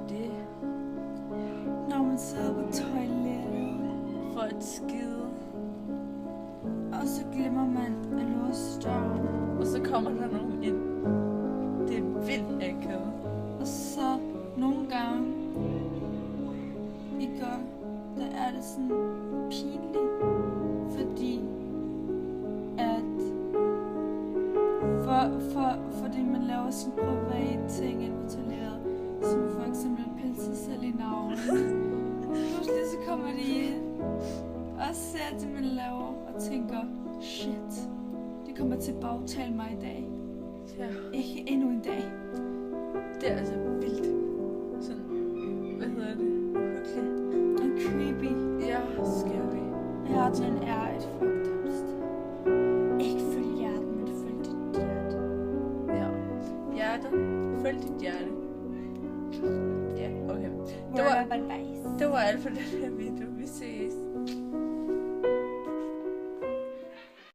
det? Når man sidder på toilettet, For et skide. og så glemmer man at låse døren, Og så kommer der nogen ind. Det er vildt akavet. og så nogle gange, ikke, der er det sådan pinligt, fordi at fordi man laver sin private ting ind på toilettet, som for eksempel pille sig selv i navnet. Pludselig så kommer de ind og ser det, man laver, og tænker, shit, det kommer til at bagtale mig i dag. Ja, Ikke endnu en dag. det er altså vildt. Sådan, hvad hedder det? Hyggeligt. Og creepy. Ja, scary. Hjerten er et fucked up sted. Ikke følg hjerten, men følg dit hjerte. Ja. Hjerte. Følg dit hjerte. Ja, okay. Word of advice. Det var alt for den her video. Vi ses.